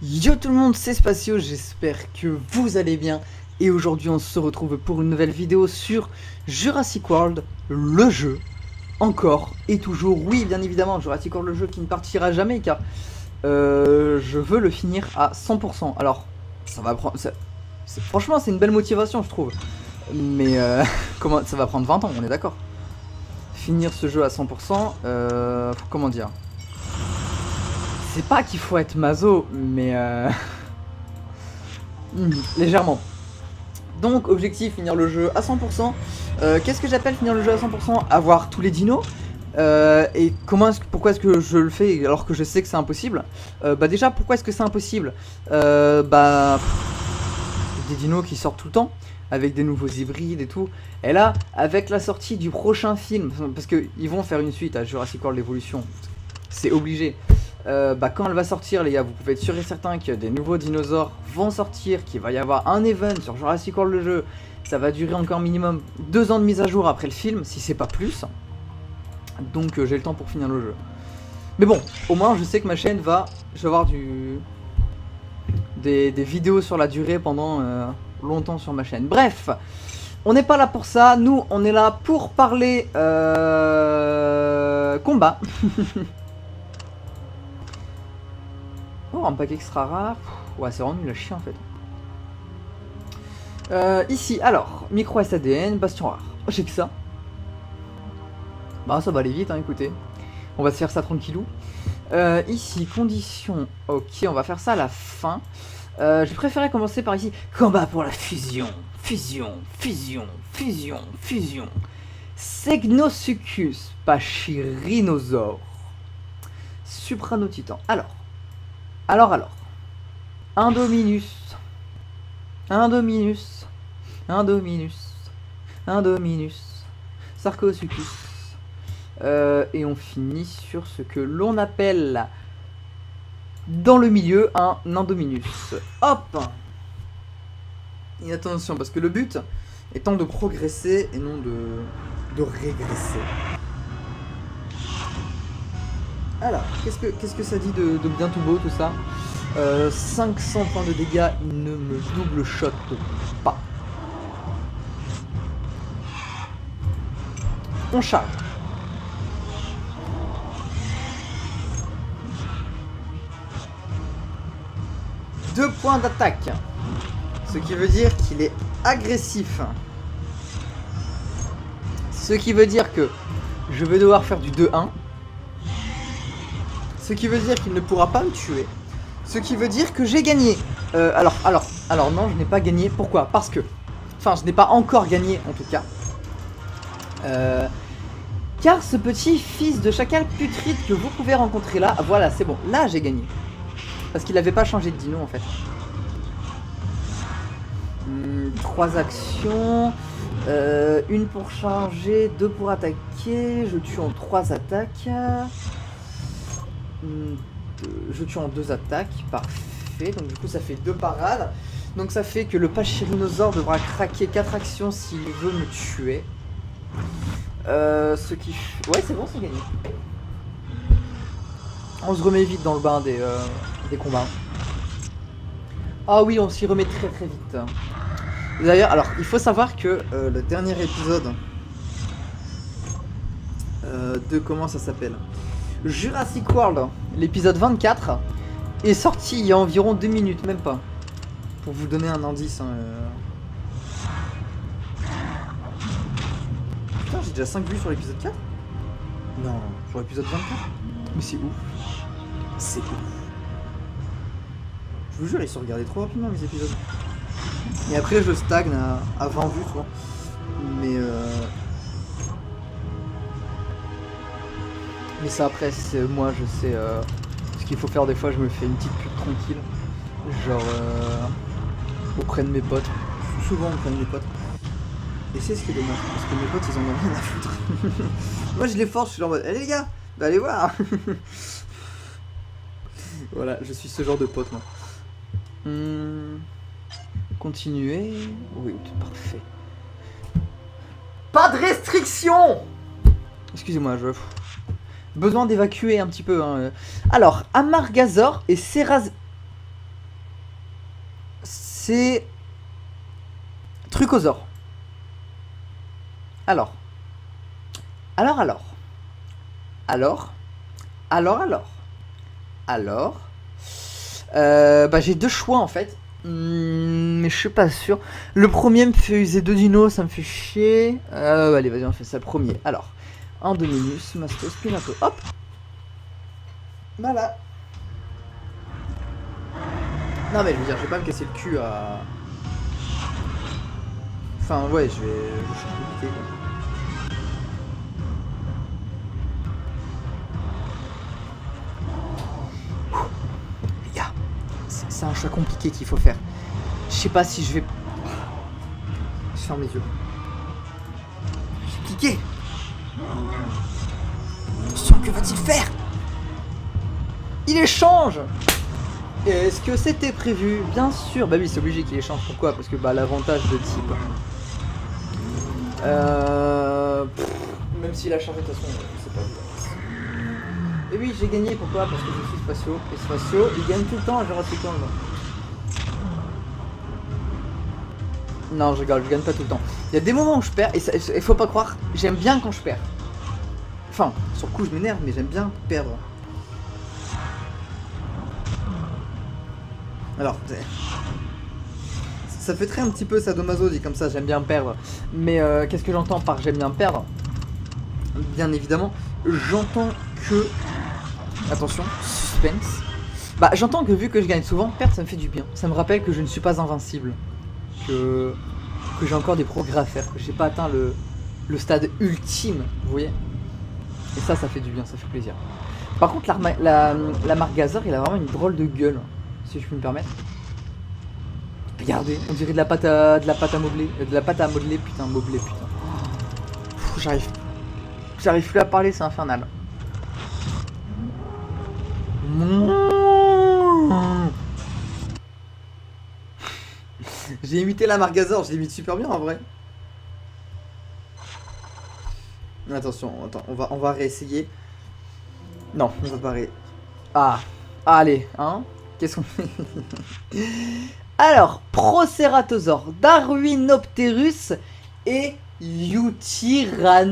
Yo tout le monde, c'est Spatio, j'espère que vous allez bien. Et aujourd'hui on se retrouve pour une nouvelle vidéo sur Jurassic World, le jeu. Encore et toujours, oui bien évidemment, Jurassic World le jeu qui ne partira jamais car je veux le finir à 100%. Alors, ça va prendre... franchement c'est une belle motivation je trouve. Mais comment ça va prendre 20 ans, on est d'accord. Finir ce jeu à 100%, comment dire. C'est pas qu'il faut être maso, mais légèrement. Donc objectif, finir le jeu à 100%. Qu'est-ce que j'appelle finir le jeu à 100%? Avoir tous les dinos. Et pourquoi est-ce que je le fais alors que je sais que c'est impossible? Bah déjà, pourquoi est-ce que c'est impossible? Bah... des dinos qui sortent tout le temps, avec des nouveaux hybrides et tout. Et là, avec la sortie du prochain film, parce qu'ils vont faire une suite à Jurassic World Evolution, c'est obligé. Bah quand elle va sortir les gars, vous pouvez être sûr et certain que des nouveaux dinosaures vont sortir, qu'il va y avoir un event sur Jurassic World le jeu. Ça va durer encore minimum 2 ans de mise à jour après le film, si c'est pas plus. Donc j'ai le temps pour finir le jeu. Mais bon, au moins je sais que ma chaîne je vais avoir des vidéos sur la durée pendant longtemps sur ma chaîne. Bref, on n'est pas là pour ça, nous on est là pour parler combat. Oh, un pack extra rare. Ouais, c'est vraiment nul à chier en fait. Ici, alors, micro SADN, bastion rare. Oh, j'ai que ça. Bah, ça va aller vite, hein, écoutez. On va se faire ça tranquillou. Ici, conditions. Ok, on va faire ça à la fin. J'ai préféré commencer par ici. Combat pour la fusion. Fusion, fusion, fusion, fusion. Segnosuchus, Pachyrhinosaure. Supranotitan. Alors. Indominus. Sarcosuchus. Et on finit sur ce que l'on appelle dans le milieu un Indominus. Hop! Et attention, parce que le but étant de progresser et non de régresser. Alors, qu'est-ce que ça dit de bien tout beau tout ça? 500 points de dégâts, il ne me double shot pas. On charge. Deux points d'attaque. Ce qui veut dire qu'il est agressif. Ce qui veut dire que je vais devoir faire du 2-1. Ce qui veut dire qu'il ne pourra pas me tuer. Ce qui veut dire que j'ai gagné. Alors non, je n'ai pas gagné. Pourquoi? Parce que... Enfin, je n'ai pas encore gagné, en tout cas. Car ce petit fils de chacal putride que vous pouvez rencontrer là... Voilà, c'est bon. Là, j'ai gagné. Parce qu'il n'avait pas changé de dino, en fait. 3 actions. Une pour charger, 2 pour attaquer. Je tue en 3 attaques. Je tue en 2 attaques, parfait, donc du coup ça fait 2 parades. Donc ça fait que le Pachyrhinosaure devra craquer 4 actions s'il veut me tuer. Ce qui... Ouais, c'est bon, c'est gagné. On se remet vite dans le bain des combats. Ah oui, on s'y remet très très vite. D'ailleurs, alors il faut savoir que le dernier épisode de... Comment ça s'appelle? Jurassic World, l'épisode 24, est sorti il y a environ 2 minutes, même pas. Pour vous donner un indice. Hein, Putain, j'ai déjà 5 vues sur l'épisode 4? Non, sur l'épisode 24? Mais c'est ouf. C'est ouf. Je vous jure, ils sont regardés trop rapidement mes épisodes. Et après, je stagne à 20 vues, tu vois. Mais ça après, c'est moi je sais ce qu'il faut faire des fois, je me fais une petite pub tranquille. Genre auprès de mes potes. Souvent auprès de mes potes. Et c'est ce qui est dommage, parce que mes potes ils en ont rien à foutre. Moi je les force, je suis en mode, allez les gars, bah allez voir. Voilà, je suis ce genre de pote moi. Continuer. Oui, parfait. Pas de restriction. Excusez-moi, je... Besoin d'évacuer un petit peu. Hein. Alors, Amargazor et c'est... Trucosaure. Alors. J'ai deux choix en fait. Mais je suis pas sûr. Le premier me fait user 2 dinos, ça me fait chier. Allez, vas-y, on fait ça le premier. Alors, un Dominus, Masto, Spinato. Hop. Voilà. Non mais je veux dire, je vais pas me casser le cul à... Enfin ouais, je vais changer d'idée, quoi. Les gars, c'est un choix compliqué qu'il faut faire. Je sais pas si je vais... Je ferme les yeux. J'ai cliqué. Attention, que va-t-il faire? Il échange. Est-ce que c'était prévu? Bien sûr. Bah oui, c'est obligé qu'il échange. Pourquoi? Parce que bah l'avantage de type... Même s'il a chargé de toute façon, c'est pas vrai. Et oui, j'ai gagné. Pourquoi? Parce que je suis spatio. Et spatio, il gagne tout le temps à Jurassic World. Non, je rigole, je gagne pas tout le temps. Il y a des moments où je perds, et il faut pas croire, j'aime bien quand je perds. Enfin, sur le coup, je m'énerve, mais j'aime bien perdre. Alors, ça fait très un petit peu sadomaso dit comme ça, j'aime bien perdre. Mais qu'est-ce que j'entends par j'aime bien perdre? Bien évidemment, j'entends que... Attention, suspense. Bah, j'entends que vu que je gagne souvent, perdre ça me fait du bien. Ça me rappelle que je ne suis pas invincible. Que j'ai encore des progrès à faire, que j'ai pas atteint le stade ultime, vous voyez. Et ça fait du bien, ça fait plaisir. Par contre, la marque Gazer, il a vraiment une drôle de gueule, si je puis me permettre. Regardez, on dirait de la pâte à modeler, putain, J'arrive plus à parler, c'est infernal. J'ai imité la marque Gazer, je l'imite super bien en vrai. Attention, attends, on va réessayer. Non, on va pas réessayer. Allez, hein. Qu'est-ce qu'on fait? Alors, Proceratosaure, Darwinopterus et Eutyrannus.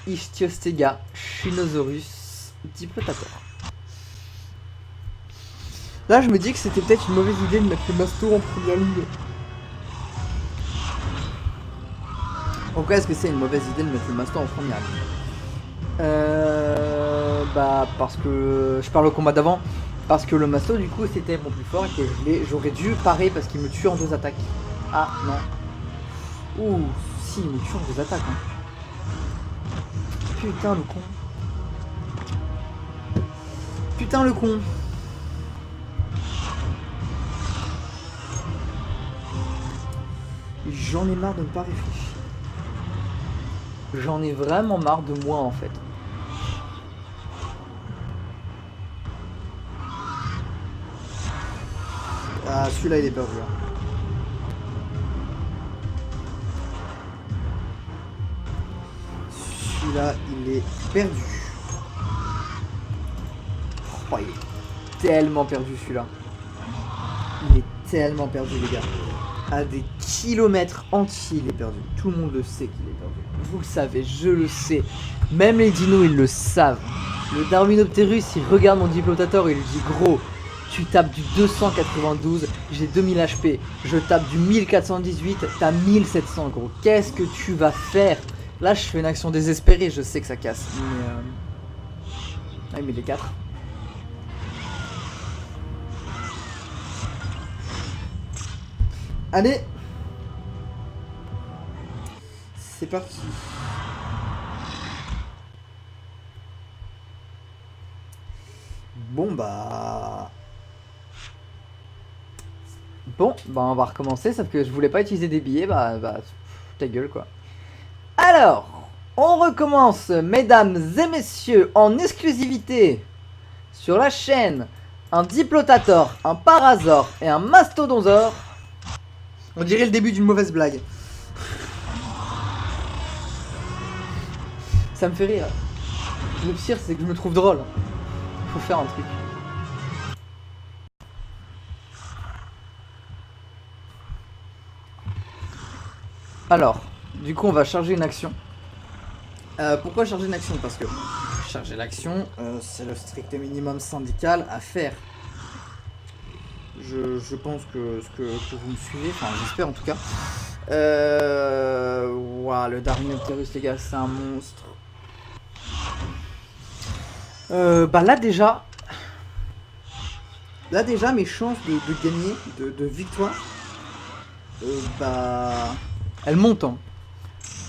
Ichthyostega, Shinosaurus, Diplotator. Là, je me dis que c'était peut-être une mauvaise idée de mettre le Masto en première ligne. Pourquoi est-ce que c'est une mauvaise idée de mettre le Masto en première ligne? Parce que... Je parle au combat d'avant. Parce que le Masto, du coup, c'était mon plus fort et que j'aurais dû parer parce qu'il me tue en 2 attaques. Ah, non. Ouh, si, il me tue en 2 attaques, hein. Putain, le con. Putain, le con. J'en ai marre de ne pas réfléchir. J'en ai vraiment marre de moi, en fait. Ah, celui-là, il est perdu. Hein. Celui-là, il est perdu. Oh, il est tellement perdu, celui-là. Il est tellement perdu, les gars. À des kilomètres entiers, il est perdu. Tout le monde le sait qu'il est perdu. Vous le savez, je le sais. Même les dinos, ils le savent. Le Darwinopterus, il regarde mon Diplotator et il lui dit: gros, tu tapes du 292, j'ai 2000 HP. Je tape du 1418, t'as 1700, gros. Qu'est-ce que tu vas faire? Là, je fais une action désespérée, je sais que ça casse. Mais ah, mais les 4. Allez, c'est parti. Bon on va recommencer, sauf que je voulais pas utiliser des billets, ta gueule quoi. Alors, on recommence, mesdames et messieurs, en exclusivité sur la chaîne, un Diplotator, un Parasaur et un Mastodonsaure. On dirait le début d'une mauvaise blague. Ça me fait rire. Le pire, c'est que je me trouve drôle. Faut faire un truc. Alors, du coup, on va charger une action. Pourquoi charger une action? Parce que charger l'action, c'est le strict minimum syndical à faire. Je pense que vous me suivez, enfin j'espère en tout cas. Ouah, le Darwinopterus, les gars, c'est un monstre. Bah là déjà, mes chances de gagner, de victoire, bah, elles montent. Hein.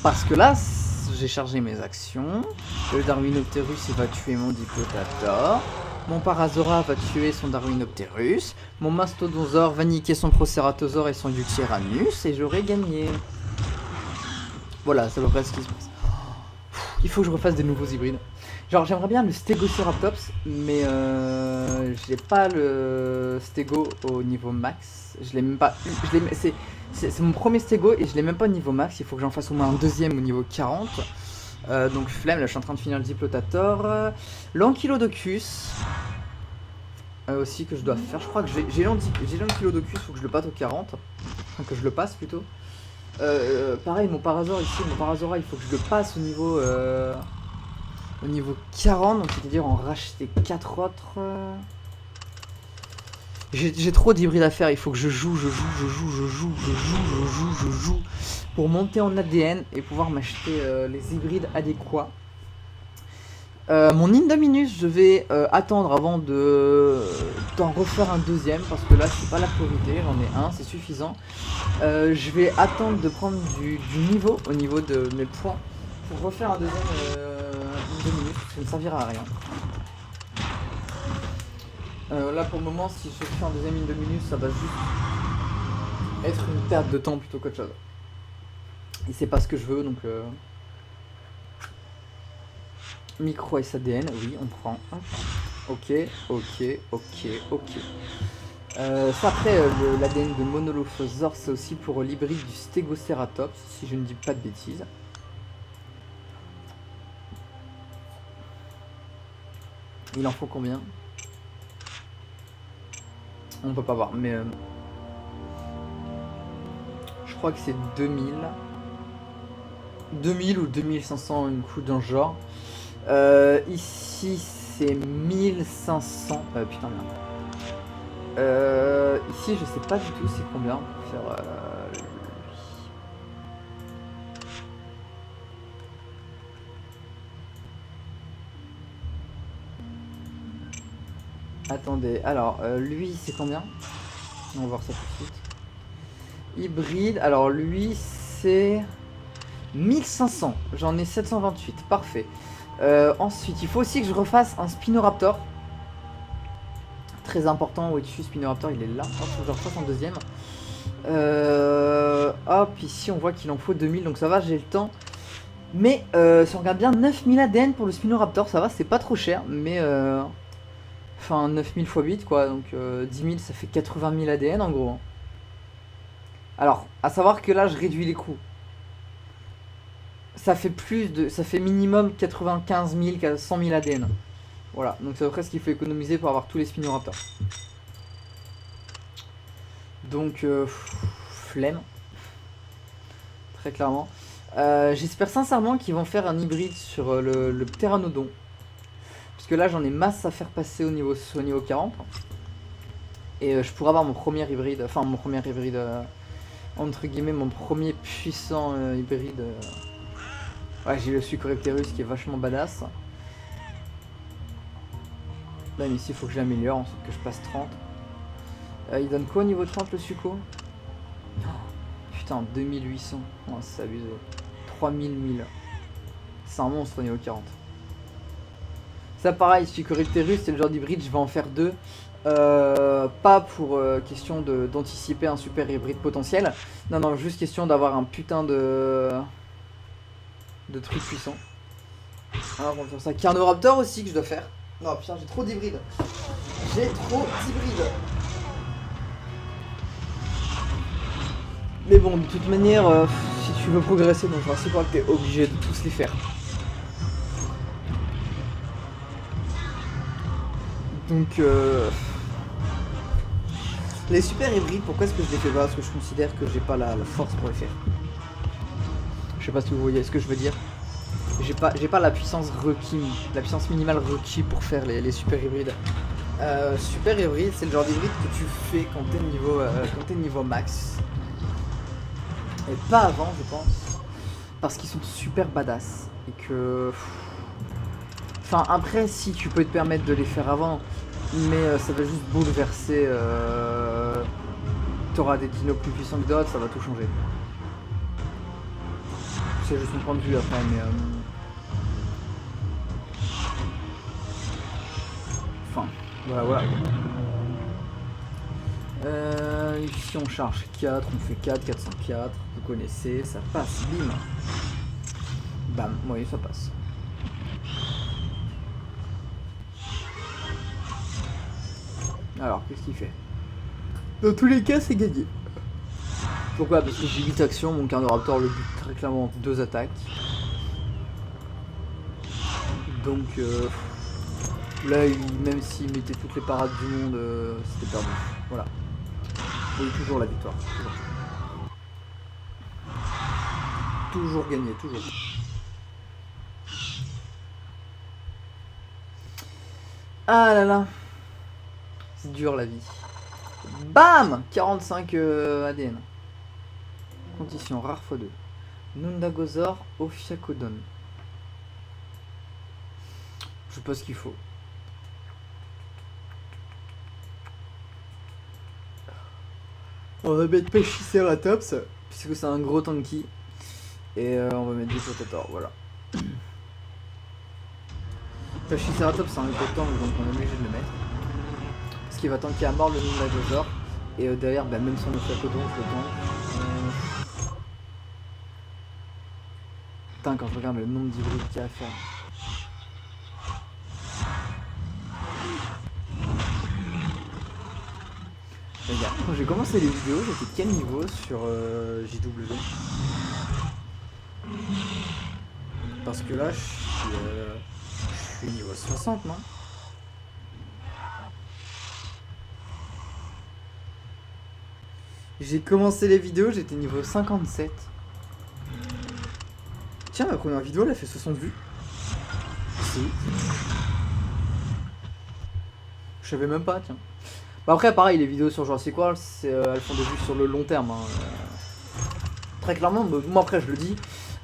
Parce que là, j'ai chargé mes actions. Le Darwinopterus, il va tuer mon Diplotator. Mon Parasaura va tuer son Darwinopterus. Mon Mastodonsaure va niquer son Proceratosaure et son Eutyranus. Et j'aurai gagné. Voilà, c'est à peu près ce qui se passe. Il faut que je refasse des nouveaux hybrides. Genre, j'aimerais bien le Stegoceratops, mais j'ai pas le Stego au niveau max. Je l'ai même pas eu. C'est mon premier Stego et je l'ai même pas au niveau max. Il faut que j'en fasse au moins un deuxième au niveau 40. Donc flemme, là je suis en train de finir le Diplotator. L'Ankylodocus aussi que je dois faire. Je crois que j'ai l'Ankylodocus, faut que je le passe au 40. Enfin que je le passe plutôt. Pareil, mon Parasaur ici, mon Parasaura, il faut que je le passe au niveau 40, donc c'est-à-dire en racheter 4 autres. J'ai trop d'hybrides à faire, il faut que je joue pour monter en ADN et pouvoir m'acheter les hybrides adéquats. Mon Indominus, je vais attendre avant d'en refaire un deuxième parce que là c'est pas la priorité, j'en ai un, c'est suffisant. Je vais attendre de prendre du niveau au niveau de mes points pour refaire un deuxième Indominus, ça ne servira à rien. Là pour le moment, si je fais un deuxième Indominus, ça va juste être une perte de temps plutôt qu'autre chose. Et c'est pas ce que je veux, donc micro SADN, oui, on prend. Ok. Ça après, l'ADN de Monolophosaure, c'est aussi pour l'hybride du Stegoceratops, si je ne dis pas de bêtises. Il en faut combien? On peut pas voir, mais je crois que c'est 2000 ou 2500, une coup dans ce genre. Ici c'est 1500. Putain merde. Ici je sais pas du tout c'est combien pour faire Attendez, alors lui c'est combien? On va voir ça tout de suite. Hybride, alors lui c'est 1500, j'en ai 728, parfait. Ensuite, il faut aussi que je refasse un Spinoraptor. Très important, où est-ce Spinoraptor, il est là. Hop, faut que je refasse un deuxième. Hop, ici on voit qu'il en faut 2000, donc ça va, j'ai le temps. Mais si on regarde bien, 9000 ADN pour le Spinoraptor, ça va, c'est pas trop cher, mais enfin 9000 x 8 quoi, donc 10 000 ça fait 80 000 ADN en gros. Alors, à savoir que là je réduis les coûts. Ça fait minimum 95 000, 100 000 ADN. Voilà, donc c'est à peu près ce qu'il faut économiser pour avoir tous les Spinoraptors. Donc, flemme. Très clairement. J'espère sincèrement qu'ils vont faire un hybride sur le Pteranodon. Parce que là j'en ai masse à faire passer au niveau 40. Et je pourrais avoir mon premier hybride, enfin mon premier hybride, entre guillemets, mon premier puissant hybride. Ouais, j'ai le Suchorypterus qui est vachement badass. Là, mais ici, il faut que j'améliore, en sorte que je passe 30. Il donne quoi au niveau 30 le Sucho? Oh, putain, 2800. Oh, c'est abusé. 3000 1000. C'est un monstre au niveau 40. Ça, pareil, Suchorypterus, c'est le genre d'hybride, je vais en faire 2. Pas pour question d'anticiper un super hybride potentiel. Non, non, juste question d'avoir un putain de trucs puissants. Alors on va faire ça. Carnoraptor aussi que je dois faire. Non putain j'ai trop d'hybrides. Mais bon de toute manière si tu veux progresser dans un support t'es obligé de tous les faire. Donc les super hybrides, pourquoi est-ce que je les fais pas? Parce que je considère que j'ai pas la force pour les faire. Je sais pas si vous voyez ce que je veux dire. J'ai pas la puissance requis, la puissance minimale requis pour faire les super hybrides. Super hybride, c'est le genre d'hybride que tu fais quand t'es niveau max. Et pas avant, je pense. Parce qu'ils sont super badass. Et que... Enfin, après, si tu peux te permettre de les faire avant, mais ça va juste bouleverser. T'auras des dinos plus puissants que d'autres, ça va tout changer. C'est juste mon point de vue après, mais. Enfin, voilà. Ici on charge 4, on fait 4, 404, vous connaissez, ça passe, bim. Bam, oui, ça passe. Alors, qu'est-ce qu'il fait? Dans tous les cas, c'est gagné. Pourquoi? Parce que j'ai 8 actions, mon Carnoraptor le bute très clairement 2 attaques. Donc, là, même s'il mettait toutes les parades du monde, c'était perdu. Voilà. Oui, toujours la victoire. Toujours gagné, toujours. Ah là là. C'est dur la vie. Bam 45 ADN. Condition rare x2. Nundagozor Ophiacodon. Je sais pas ce qu'il faut. On va mettre Pachyceratops, puisque c'est un gros tanky. Et on va mettre des Potator, voilà. Pachyceratops c'est un gros tank, donc on est obligé de le mettre. Parce qu'il va tanker à mort le Nundagozor. Et derrière, bah, même son Ophiacodon, je le tank. Putain, quand je regarde le nombre d'hybrides qu'il y a à faire. Regarde, quand j'ai commencé les vidéos, j'étais quel niveau sur JW? Parce que là, je suis niveau 60, non? J'ai commencé les vidéos, j'étais niveau 57. Tiens, ma première vidéo, elle a fait 60 vues. Si. Je savais même pas, tiens. Bah après, pareil, les vidéos sur Jurassic World, elles font des vues sur le long terme. Hein. Très clairement, moi après, je le dis.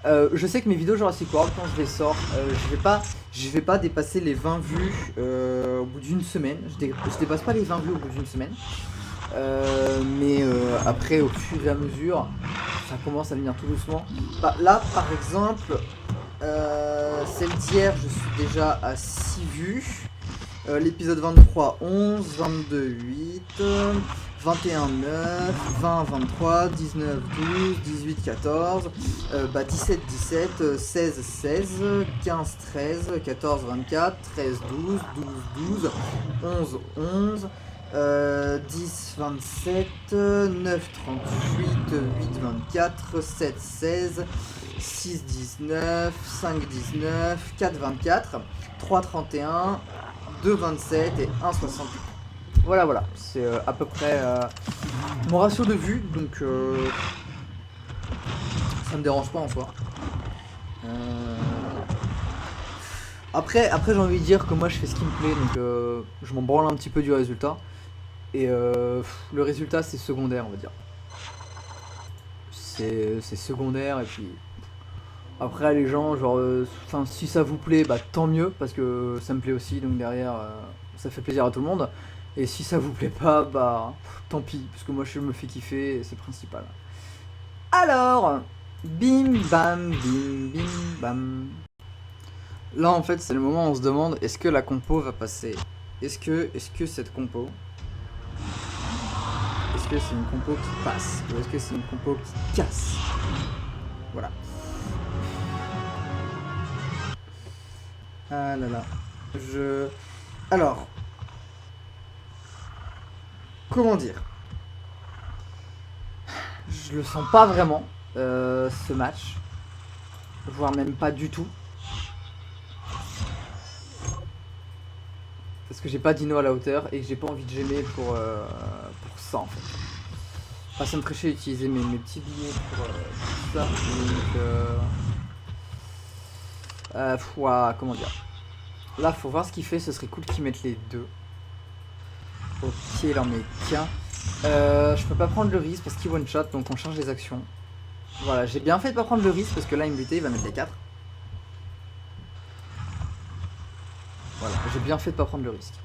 Je sais que mes vidéos Jurassic World, quand je les sors, je vais pas dépasser les 20 vues au bout d'une semaine. Je dépasse pas les 20 vues au bout d'une semaine. Mais après, au fur et à mesure, ça commence à venir tout doucement. Bah, là, par exemple, celle d'hier, je suis déjà à 6 vues. L'épisode 23, 11, 22, 8, 21, 9, 20, 23, 19, 12, 18, 14, 17, 17, 16, 16, 15, 13, 14, 24, 13, 12, 12, 12, 11, 11, 10, 27, 9, 38, 8, 24, 7, 16, 6, 19, 5, 19, 4, 24, 3, 31, 2, 27 et 1, 68. Voilà, c'est à peu près mon ratio de vue, donc ça me dérange pas en soi. Après j'ai envie de dire que moi je fais ce qui me plaît, donc je m'en branle un petit peu du résultat. Et le résultat c'est secondaire, on va dire. C'est secondaire, et puis après les gens, genre, si ça vous plaît, bah tant mieux, parce que ça me plaît aussi, donc derrière ça fait plaisir à tout le monde. Et si ça vous plaît pas, bah tant pis, parce que moi je me fais kiffer et c'est principal. Alors, bim bam, bim bim bam. Là en fait c'est le moment où on se demande, est-ce que la compo va passer? Est-ce que cette compo, est-ce que c'est une compo qui passe? Ou est-ce que c'est une compo qui casse? Voilà. Ah là là. Alors. Comment dire? Je le sens pas vraiment, ce match. Voire même pas du tout. Parce que j'ai pas dino à la hauteur et que j'ai pas envie de gemmer pour ça en fait. Enfin, ça me ferait chier d'utiliser mes petits billets pour ça. Donc, ouah, comment dire. Là, faut voir ce qu'il fait. Ce serait cool qu'il mette les deux. Ok, il en met qu'un. Je peux pas prendre le risque parce qu'il one shot, donc on change les actions. Voilà, j'ai bien fait de pas prendre le risque parce que là, il me butait, il va mettre les 4. Voilà, j'ai bien fait de pas prendre le risque.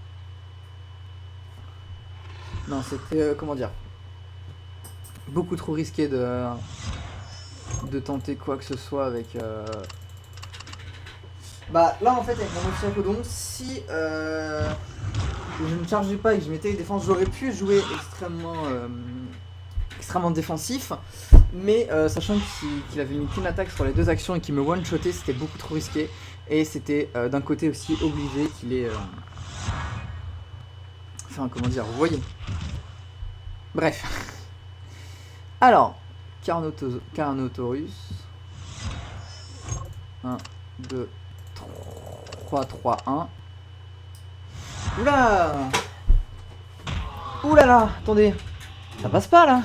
Non, c'était, comment dire, beaucoup trop risqué de tenter quoi que ce soit avec... Bah là en fait avec mon Oxyrhodon, si je ne chargeais pas et que je mettais les défenses, j'aurais pu jouer extrêmement défensif, mais sachant qu'il avait mis qu'une attaque sur les deux actions et qu'il me one-shotait, c'était beaucoup trop risqué, et c'était d'un côté aussi obligé qu'il ait... Enfin comment dire, vous voyez. Bref. Alors, Carnotaurus. 1, 2, 3, 3, 1. Oula! Oulala! Attendez. Ça passe pas là.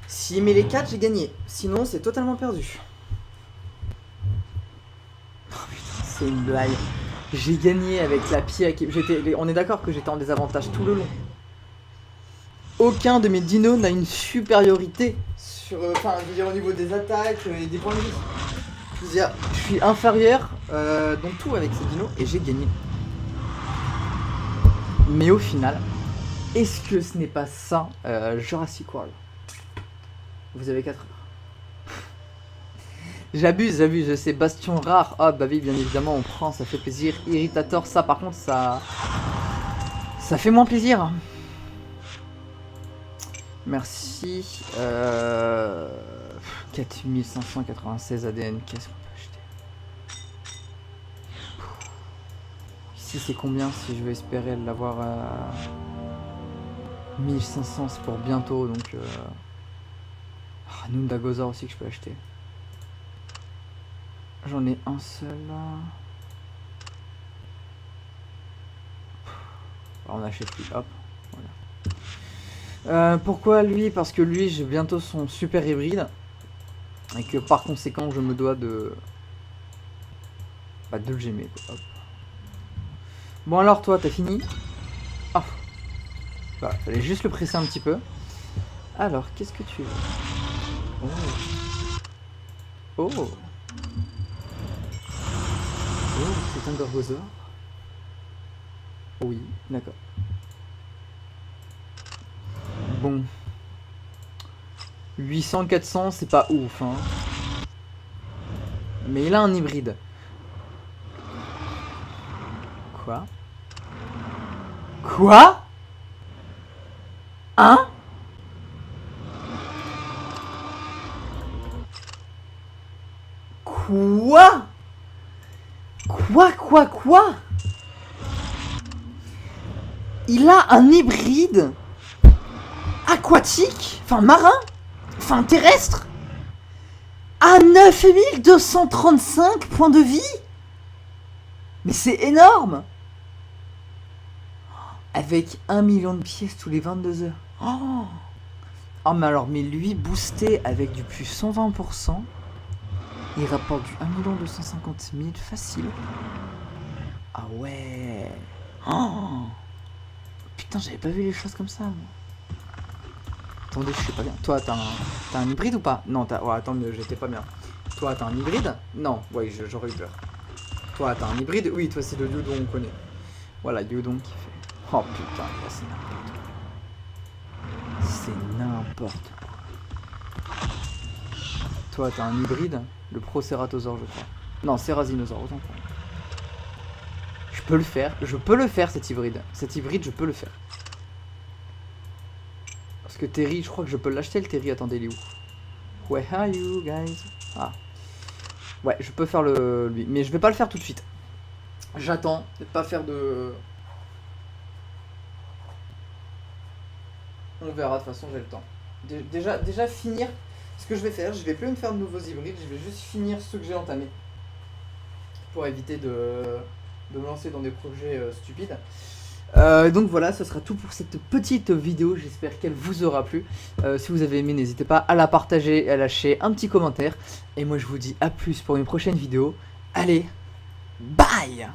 S'il met les 4, j'ai gagné. Sinon, c'est totalement perdu. Oh putain, c'est une blague. J'ai gagné avec la pire équipe. On est d'accord que j'étais en désavantage tout le long. Aucun de mes dinos n'a une supériorité sur, enfin, je veux dire au niveau des attaques et des points de vie. Je veux dire, je suis inférieur dans tout avec ces dinos et j'ai gagné. Mais au final, est-ce que ce n'est pas ça Jurassic World? Vous avez 4 heures. J'abuse, je sais, bastion rare. Ah bah oui, bien évidemment, on prend, ça fait plaisir. Irritator, ça par contre, ça fait moins plaisir. Merci. 4596 ADN, qu'est-ce qu'on peut acheter? Ici c'est combien si je veux espérer l'avoir à 1500, c'est pour bientôt donc... Nundagozor aussi que je peux acheter. J'en ai un seul là. On achète lui, hop, voilà. Pourquoi lui? Parce que lui j'ai bientôt son super hybride. Et que par conséquent je me dois de... Bah, de le gemmer quoi. Hop. Bon alors toi t'as fini? Ah. Bah, fallait juste le presser un petit peu. Alors qu'est-ce que tu veux? Oh. Oh. Oh, c'est un Gorgosaure. Oui, d'accord. Bon. 800, 400, c'est pas ouf, hein. Mais il a un hybride. Quoi? Quoi? Hein? Quoi? Quoi? Il a un hybride aquatique, enfin marin, enfin terrestre, à 9235 points de vie. Mais c'est énorme. Avec 1 million de pièces tous les 22 heures. Oh, oh mais alors, mais lui boosté avec du plus 120%, il rapporte du 1 250 000 facile. Ah ouais. Oh. Putain, j'avais pas vu les choses comme ça, moi. Attendez, je sais pas bien. Toi, t'as un hybride ou pas? Non, t'as... Ouais, attends, j'étais pas bien. Toi, t'as un hybride? Non, ouais, j'aurais eu peur. Toi, t'as un hybride? Oui, toi, c'est le Yudon, on connaît. Voilà, Yudon qui fait... Oh putain, là, c'est n'importe quoi. C'est n'importe quoi. Toi, t'as un hybride? Le Proceratosaure, je crois. Non, Cerasinosaure, autant pour moi. Je peux le faire, cet hybride. Cet hybride, je peux le faire. Parce que Terry, je crois que je peux l'acheter le Terry. Attendez, il est où? Where are you guys? Ah. Ouais, je peux faire lui. Mais je vais pas le faire tout de suite. J'attends de pas faire de... On verra, de toute façon j'ai le temps. Déjà finir ce que je vais faire. Je vais plus me faire de nouveaux hybrides. Je vais juste finir ceux que j'ai entamés. Pour éviter de de me lancer dans des projets stupides. Donc voilà, ce sera tout pour cette petite vidéo, j'espère qu'elle vous aura plu. Si vous avez aimé, n'hésitez pas à la partager et à lâcher un petit commentaire. Et moi je vous dis à plus pour une prochaine vidéo. Allez, bye!